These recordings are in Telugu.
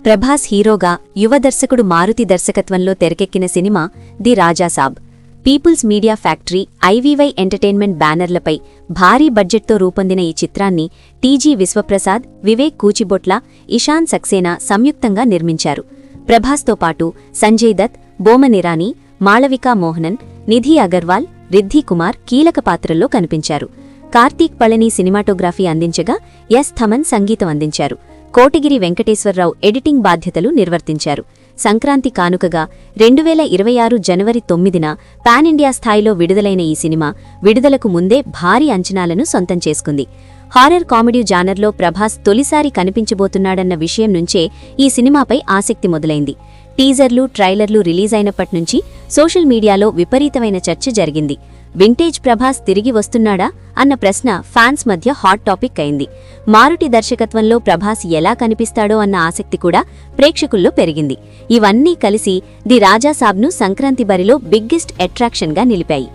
ప్రభాస్ హీరోగా యువ దర్శకుడు మారుతి దర్శకత్వంలో తెరకెక్కిన సినిమా the Raja Saab. People's media factory, IVY entertainment బ్యానర్లపై భారీ బడ్జెట్తో రూపొందిన ఈ చిత్రాన్ని టీజీ విశ్వప్రసాద్, వివేక్ కూచిబొట్ల, ఇషాన్ సక్సేనా సంయుక్తంగా నిర్మించారు. ప్రభాస్తో పాటు సంజయ్ దత్, బోమన్ ఇరానీ, మాళవికా మోహనన్, నిధి అగర్వాల్, రిద్ధి కుమార్ కీలక పాత్రల్లో కనిపించారు. కార్తీక్ పళని సినిమాటోగ్రఫీ అందించగా ఎస్ థమన్ సంగీతం అందించారు. కోటగిరి వెంకటేశ్వరరావు ఎడిటింగ్ బాధ్యతలు నిర్వర్తించారు. సంక్రాంతి కానుకగా 2026 జనవరి 9న పాన్ ఇండియా స్థాయిలో విడుదలైన ఈ సినిమా విడుదలకు ముందే భారీ అంచనాలను సొంతం చేసుకుంది. హారర్ కామెడీ జానర్లో ప్రభాస్ తొలిసారి కనిపించబోతున్నాడన్న విషయం నుంచే ఈ సినిమాపై ఆసక్తి మొదలైంది. టీజర్లు, ట్రైలర్లు రిలీజ్ అయినప్పట్నుంచి సోషల్ మీడియాలో విపరీతమైన చర్చ జరిగింది. వింటేజ్ ప్రభాస్ తిరిగి వస్తున్నాడా అన్న ప్రశ్న ఫ్యాన్స్ మధ్య హాట్ టాపిక్ అయింది. మారుతి దర్శకత్వంలో ప్రభాస్ ఎలా కనిపిస్తాడో అన్న ఆసక్తి కూడా ప్రేక్షకుల్లో పెరిగింది. ఇవన్నీ కలిసి ది రాజాసాబ్ను సంక్రాంతి బరిలో బిగ్గెస్ట్ అట్రాక్షన్గా నిలిపాయి.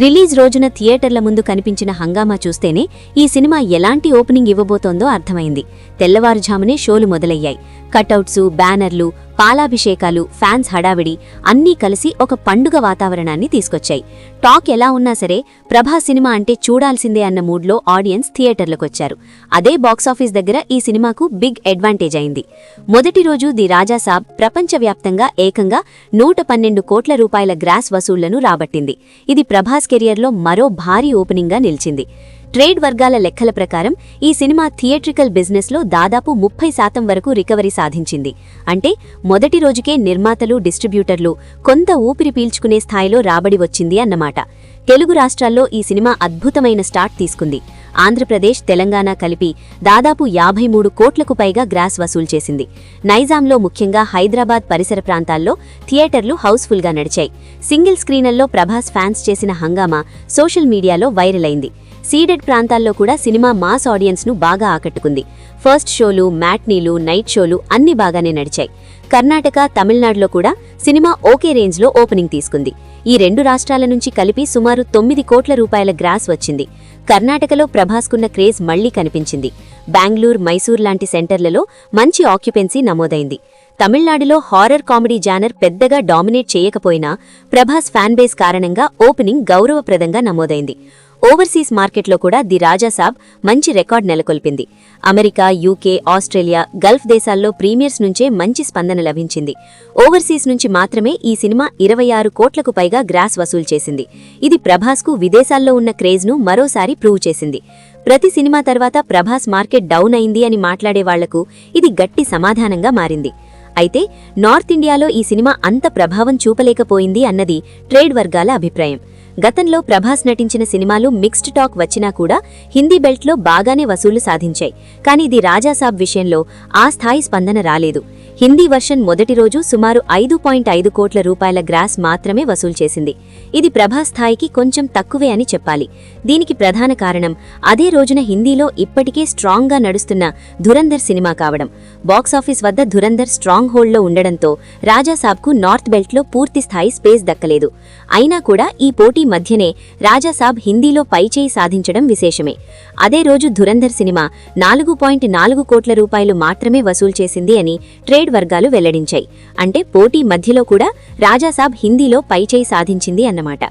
రిలీజ్ రోజున థియేటర్ల ముందు కనిపించిన హంగామా చూస్తేనే ఈ సినిమా ఎలాంటి ఓపెనింగ్ ఇవ్వబోతోందో అర్థమైంది. తెల్లవారుజామునే షోలు మొదలయ్యాయి. కటౌట్సు, బ్యానర్లు, పాలాభిషేకాలు, ఫ్యాన్స్ హడావిడి అన్నీ కలిసి ఒక పండుగ వాతావరణాన్ని తీసుకొచ్చాయి. టాక్ ఎలా ఉన్నా సరే ప్రభాస్ సినిమా అంటే చూడాల్సిందే అన్న మూడ్లో ఆడియన్స్ థియేటర్లకొచ్చారు. అదే బాక్సాఫీస్ దగ్గర ఈ సినిమాకు బిగ్ అడ్వాంటేజ్ అయింది. మొదటి రోజు ది రాజాసాబ్ ప్రపంచవ్యాప్తంగా ఏకంగా 112 కోట్ల రూపాయల గ్రాస్ వసూళ్లను రాబట్టింది. ఇది ప్రభాస్ కెరియర్లో మరో భారీ ఓపెనింగ్గా నిలిచింది. ట్రేడ్ వర్గాల లెక్కల ప్రకారం ఈ సినిమా థియేట్రికల్ బిజినెస్లో దాదాపు 30% వరకు రికవరీ సాధించింది. అంటే మొదటి రోజుకే నిర్మాతలు, డిస్ట్రిబ్యూటర్లు కొంత ఊపిరి పీల్చుకునే స్థాయిలో రాబడి వచ్చింది అన్నమాట. తెలుగు రాష్ట్రాల్లో ఈ సినిమా అద్భుతమైన స్టార్ట్ తీసుకుంది. ఆంధ్రప్రదేశ్, తెలంగాణ కలిపి దాదాపు 53 కోట్లకు పైగా గ్రాస్ వసూలు చేసింది. నైజాంలో, ముఖ్యంగా హైదరాబాద్ పరిసర ప్రాంతాల్లో థియేటర్లు హౌస్ఫుల్గా నడిచాయి. సింగిల్ స్క్రీనల్లో ప్రభాస్ ఫ్యాన్స్ చేసిన హంగామా సోషల్ మీడియాలో వైరల్ అయింది. సీడెడ్ ప్రాంతాల్లో కూడా సినిమా మాస్ ఆడియన్స్ను బాగా ఆకట్టుకుంది. ఫస్ట్ షోలు, మ్యాట్నీలు, నైట్ షోలు అన్నీ బాగానే నడిచాయి. కర్ణాటక, తమిళనాడులో కూడా సినిమా ఓకే రేంజ్లో ఓపెనింగ్ తీసుకుంది. ఈ రెండు రాష్ట్రాల నుంచి కలిపి సుమారు 9 కోట్ల రూపాయల గ్రాస్ వచ్చింది. కర్ణాటకలో ప్రభాస్కున్న క్రేజ్ మళ్లీ కనిపించింది. బెంగళూరు, మైసూర్ లాంటి సెంటర్లలో మంచి ఆక్యుపెన్సీ నమోదైంది. తమిళనాడులో హారర్ కామెడీ జానర్ పెద్దగా డామినేట్ చేయకపోయినా ప్రభాస్ ఫ్యాన్ బేస్ కారణంగా ఓపెనింగ్ గౌరవప్రదంగా నమోదైంది. ఓవర్సీస్ మార్కెట్లో కూడా ది రాజాసాబ్ మంచి రికార్డ్ నెలకొల్పింది. అమెరికా, యూకే, ఆస్ట్రేలియా, గల్ఫ్ దేశాల్లో ప్రీమియర్స్ నుంచే మంచి స్పందన లభించింది. ఓవర్సీస్ నుంచి మాత్రమే ఈ సినిమా 26 కోట్లకు పైగా గ్రాస్ వసూలు చేసింది. ఇది ప్రభాస్కు విదేశాల్లో ఉన్న క్రేజ్ను మరోసారి ప్రూవ్ చేసింది. ప్రతి సినిమా తర్వాత ప్రభాస్ మార్కెట్ డౌన్ అయింది అని మాట్లాడే వాళ్లకు ఇది గట్టి సమాధానంగా మారింది. అయితే నార్త్ ఇండియాలో ఈ సినిమా అంత ప్రభావం చూపలేకపోయింది అన్నది ట్రేడ్ వర్గాల అభిప్రాయం. గతంలో ప్రభాస్ నటించిన సినిమాలు మిక్స్డ్ టాక్ వచ్చినా కూడా హిందీ బెల్ట్లో బాగానే వసూళ్లు సాధించాయి. కానీ ఇది రాజాసాబ్ విషయంలో ఆ స్థాయి స్పందన రాలేదు. హిందీ వర్షన్ మొదటి రోజు సుమారు 5.5 కోట్ల రూపాయల గ్రాస్ మాత్రమే వసూలు చేసింది. ఇది ప్రభాస్ స్థాయికి కొంచెం తక్కువే అని చెప్పాలి. దీనికి ప్రధాన కారణం అదే రోజున హిందీలో ఇప్పటికే స్ట్రాంగ్గా నడుస్తున్న ధురంధర్ సినిమా కావడం. బాక్సాఫీస్ వద్ద ధురంధర్ స్ట్రాంగ్ హోల్డ్లో ఉండడంతో రాజాసాబ్కు నార్త్ బెల్ట్లో పూర్తి స్థాయి స్పేస్ దక్కలేదు. అయినా కూడా ఈ పోటీ మధ్యనే రాజాసాబ్ హిందీలో పైచేయి సాధించడం విశేషమే. అదే రోజు ధురంధర్ సినిమా 4.4 కోట్ల రూపాయలు మాత్రమే వసూలు చేసింది అని ట్రేడ్ వర్గాలు వెల్లడించాయి. అంటే పోటీ మధ్యలో కూడా రాజాసాబ్ హిందీలో పైచేయి సాధించింది అన్నమాట.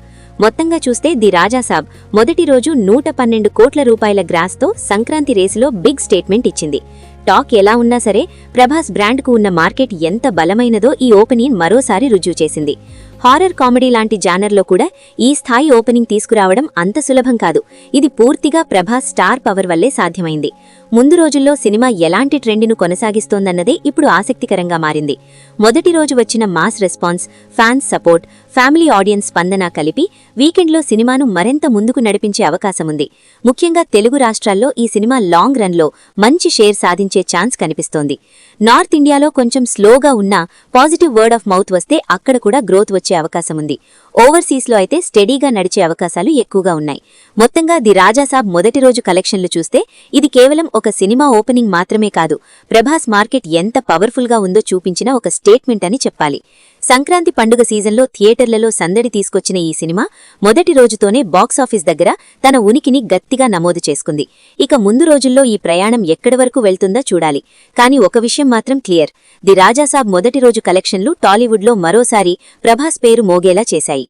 మొత్తంగా చూస్తే ది రాజాసాబ్ మొదటి రోజు 112 కోట్ల రూపాయల గ్రాస్తో సంక్రాంతి రేసులో బిగ్ స్టేట్మెంట్ ఇచ్చింది. టాక్ ఎలా ఉన్నా సరే ప్రభాస్ బ్రాండ్కు ఉన్న మార్కెట్ ఎంత బలమైనదో ఈ ఓపెనింగ్ మరోసారి రుజువు చేసింది. హారర్ కామెడీ లాంటి జానర్లో కూడా ఈ స్థాయి ఓపెనింగ్ తీసుకురావడం అంత సులభం కాదు. ఇది పూర్తిగా ప్రభాస్ స్టార్ పవర్ వల్లే సాధ్యమైంది. ముందు రోజుల్లో సినిమా ఎలాంటి ట్రెండ్ను కొనసాగిస్తోందన్నదే ఇప్పుడు ఆసక్తికరంగా మారింది. మొదటి రోజు వచ్చిన mass response, fans support, family audience స్పందన కలిపి వీకెండ్లో సినిమాను మరింత ముందుకు నడిపించే అవకాశముంది. ముఖ్యంగా తెలుగు రాష్ట్రాల్లో ఈ సినిమా లాంగ్ రన్లో మంచి షేర్ సాధించే ఛాన్స్ కనిపిస్తోంది. నార్త్ ఇండియాలో కొంచెం స్లోగా ఉన్నా పాజిటివ్ వర్డ్ ఆఫ్ మౌత్ వస్తే అక్కడ కూడా గ్రోత్ వచ్చే అవకాశముంది. ఓవర్సీస్లో అయితే స్టెడీగా నడిచే అవకాశాలు ఎక్కువగా ఉన్నాయి. మొత్తంగా ది రాజాసాబ్ మొదటి రోజు కలెక్షన్లు చూస్తే ఇది కేవలం ఒక సినిమా ఓపెనింగ్ మాత్రమే కాదు, ప్రభాస్ మార్కెట్ ఎంత పవర్ఫుల్గా ఉందో చూపించిన ఒక స్టేట్మెంట్ అని చెప్పాలి. సంక్రాంతి పండుగ సీజన్లో థియేటర్లలో సందడి తీసుకొచ్చిన ఈ సినిమా మొదటి రోజుతోనే బాక్సాఫీస్ దగ్గర తన ఉనికిని గట్టిగా నమోదు చేసుకుంది. ఇక ముందు రోజుల్లో ఈ ప్రయాణం ఎక్కడి వరకు వెళ్తుందో చూడాలి. కానీ ఒక విషయం మాత్రం క్లియర్, ది రాజాసాబ్ మొదటి రోజు కలెక్షన్లు టాలీవుడ్లో మరోసారి ప్రభాస్ పేరు మోగేలా చేశాయి.